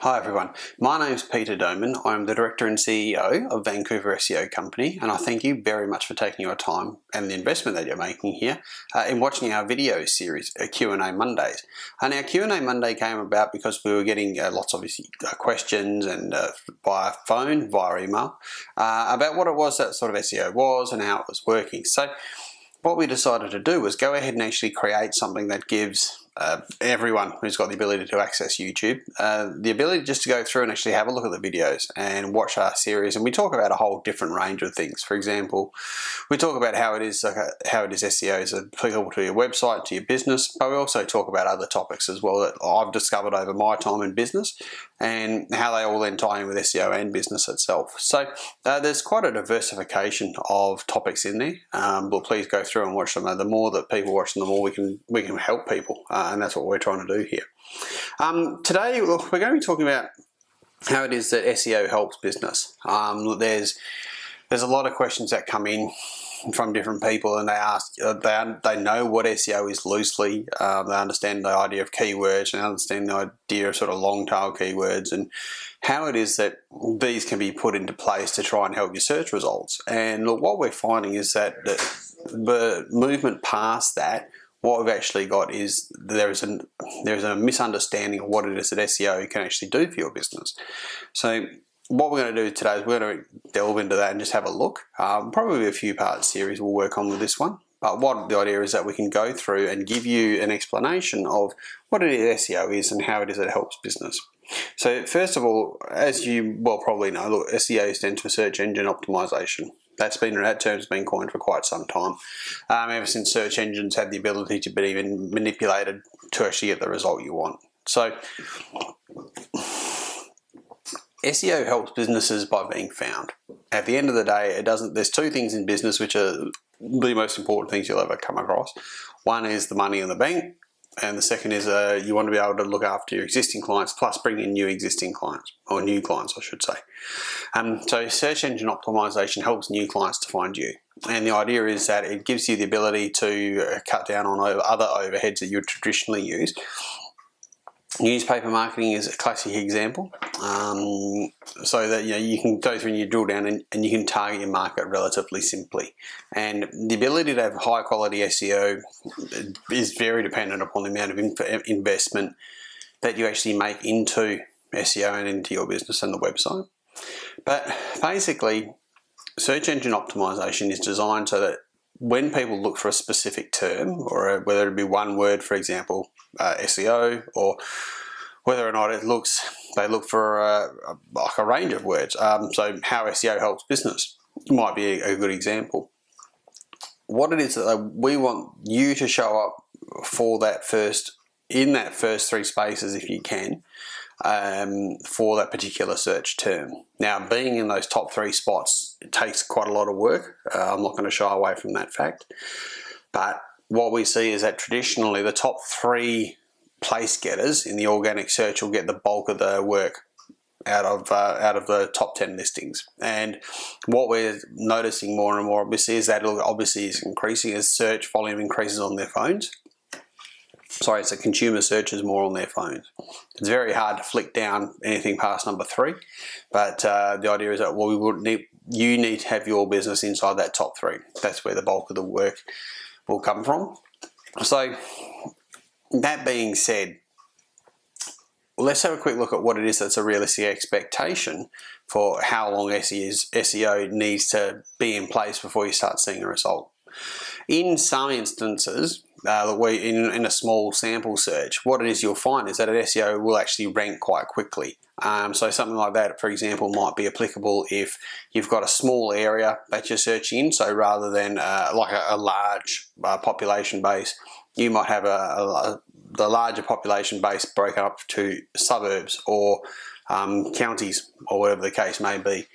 Hi everyone, my name is Peter Doman. I'm the Director and CEO of Vancouver SEO Company, and I thank you very much for taking your time and the investment that you're making here in watching our video series, Q&A Mondays. And our Q&A Monday came about because we were getting lots of questions and via phone, via email, about what it was that sort of SEO was and how it was working. So what we decided to do was go ahead and actually create something that gives everyone who's got the ability to access YouTube the ability just to go through and actually have a look at the videos and watch our series. And we talk about a whole different range of things. For example, we talk about how it is SEO is applicable to your website, to your business, but we also talk about other topics as well that I've discovered over my time in business and how they all then tie in with SEO and business itself. So there's quite a diversification of topics in there, but please go through and watch them. The more that people watch them, the more we can help people, and that's what we're trying to do here. Today we're going to be talking about how it is that SEO helps business. There's a lot of questions that come in from different people, and they ask, they know what SEO is loosely, they understand the idea of keywords and understand the idea of sort of long tail keywords and how it is that these can be put into place to try and help your search results. And look, what we're finding is that the movement past that, what we've actually got is there's a misunderstanding of what it is that SEO can actually do for your business. So what we're going to do today is we're going to delve into that and just have a look. Probably a few part series we'll work on with this one. But what the idea is that we can go through and give you an explanation of what it is SEO is and how it is it helps business. So first of all, as you well probably know, look, SEO stands for search engine optimization. That term's been coined for quite some time, ever since search engines had the ability to be even manipulated to actually get the result you want. So SEO helps businesses by being found. At the end of the day, there's two things in business which are the most important things you'll ever come across. One is the money in the bank, and the second is you want to be able to look after your existing clients plus bring in new existing clients, or new clients I should say. So search engine optimization helps new clients to find you. And the idea is that it gives you the ability to cut down on other overheads that you would traditionally use. Newspaper marketing is a classic example, so that you can go through and you drill down and you can target your market relatively simply. And the ability to have high quality SEO is very dependent upon the amount of investment that you actually make into SEO and into your business and the website. But basically, search engine optimization is designed so that when people look for a specific term, or whether it be one word, for example, SEO, or whether or not they look for a range of words. So how SEO helps business might be a good example. What it is that we want you to show up for in that first three spaces if you can, for that particular search term. Now, being in those top three spots, it takes quite a lot of work. I'm not going to shy away from that fact. But what we see is that traditionally the top three place getters in the organic search will get the bulk of the work out of the top 10 listings. And what we're noticing more and more obviously is that obviously is increasing as search volume increases on their phones. Sorry, so consumer searches more on their phones. It's very hard to flick down anything past number 3, but the idea is that you need to have your business inside that top 3. That's where the bulk of the work will come from. So that being said, let's have a quick look at what it is that's a realistic expectation for how long SEO needs to be in place before you start seeing a result. In some instances, in a small sample search, what it is you'll find is that an SEO will actually rank quite quickly. So something like that, for example, might be applicable if you've got a small area that you're searching in. So rather than like a large population base, you might have the larger population base broken up to suburbs or counties or whatever the case may be,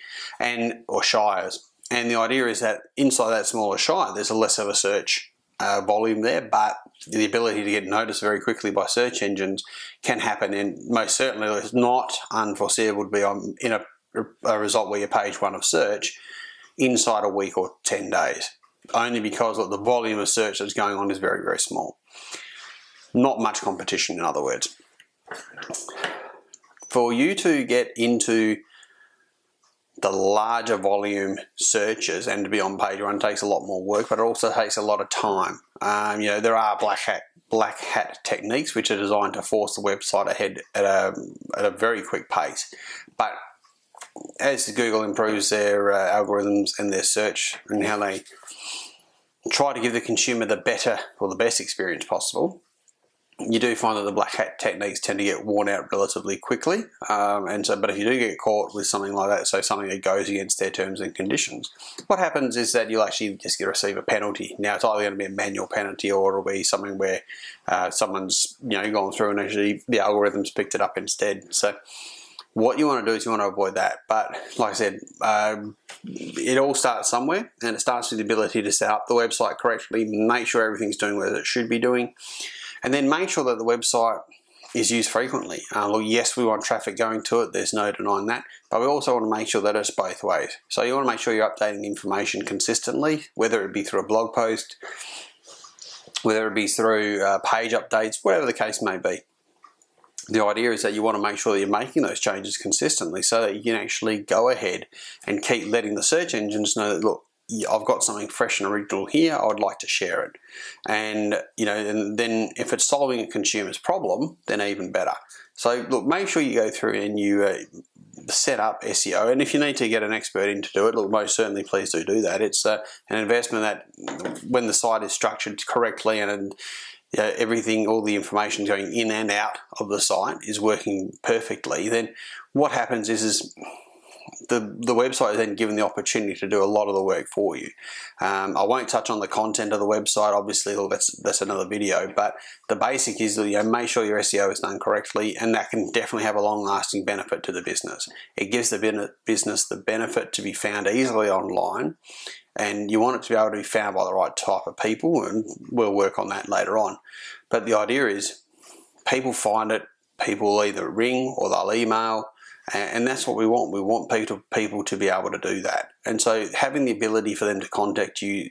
or shires. And the idea is that inside that smaller shire, there's a less of a search volume there, but the ability to get noticed very quickly by search engines can happen, and most certainly it's not unforeseeable to be in a result where you're page 1 of search inside a week or 10 days, only because the volume of search that's going on is very, very small. Not much competition, in other words. for you to get into the larger volume searches and to be on page one takes a lot more work, but it also takes a lot of time. You know, there are black hat techniques which are designed to force the website ahead at a very quick pace. But as Google improves their algorithms and their search and how they try to give the consumer the better or the best experience possible, you do find that the black hat techniques tend to get worn out relatively quickly. But if you do get caught with something like that, so something that goes against their terms and conditions, what happens is that you'll actually just receive a penalty. Now, it's either going to be a manual penalty or it'll be something where someone's gone through and actually the algorithms picked it up instead. So what you want to do is you want to avoid that. But like I said, it all starts somewhere, and it starts with the ability to set up the website correctly, make sure everything's doing what it should be doing, and then make sure that the website is used frequently. Look, yes, we want traffic going to it, there's no denying that, but we also want to make sure that it's both ways. So you want to make sure you're updating information consistently, whether it be through a blog post, whether it be through page updates, whatever the case may be. The idea is that you want to make sure that you're making those changes consistently so that you can actually go ahead and keep letting the search engines know that, look, I've got something fresh and original here, I would like to share it. And and then if it's solving a consumer's problem, then even better. So look, make sure you go through and you set up SEO, and if you need to get an expert in to do it, look, most certainly please do that. It's an investment that when the site is structured correctly and everything, all the information going in and out of the site is working perfectly, then what happens is the website is then given the opportunity to do a lot of the work for you. I won't touch on the content of the website, obviously, that's another video, but the basic is that make sure your SEO is done correctly, and that can definitely have a long-lasting benefit to the business. It gives the business the benefit to be found easily online, and you want it to be able to be found by the right type of people, and we'll work on that later on. But the idea is people find it, people will either ring or they'll email, and that's what we want. We want people to be able to do that. And so having the ability for them to contact you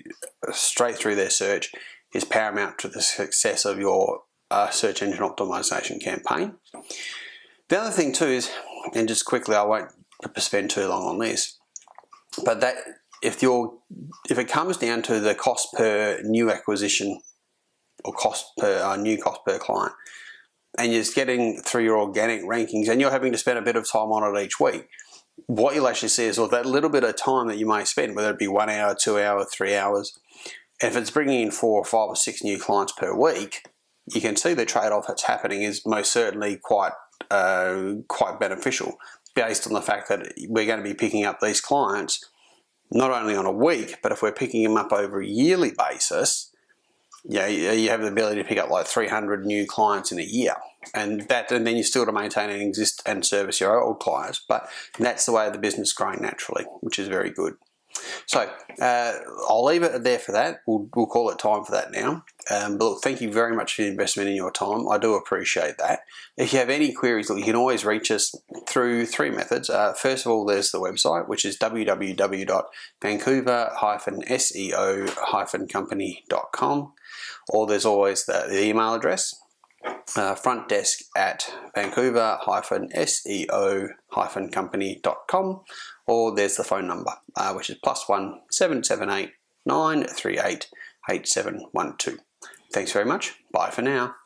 straight through their search is paramount to the success of your search engine optimization campaign. The other thing too is, and just quickly, I won't spend too long on this, but that if it comes down to the cost per new acquisition or cost per client, and you're just getting through your organic rankings and you're having to spend a bit of time on it each week, what you'll actually see is, well, that little bit of time that you may spend, whether it be 1 hour, 2 hours, 3 hours, if it's bringing in 4 or 5 or 6 new clients per week, you can see the trade-off that's happening is most certainly quite beneficial, based on the fact that we're going to be picking up these clients not only on a week, but if we're picking them up over a yearly basis, you have the ability to pick up like 300 new clients in a year, and then you're still to maintain and exist and service your old clients. But that's the way the business is growing naturally, which is very good. So I'll leave it there for that. We'll call it time for that now. But look, thank you very much for the investment in your time. I do appreciate that. If you have any queries, look, you can always reach us through 3 methods. First of all, there's the website, which is www.vancouver-seo-company.com, or there's always the email address, frontdesk@vancouver-seo-company.com, or there's the phone number, which is +1 778 938 8712. Thanks very much. Bye for now.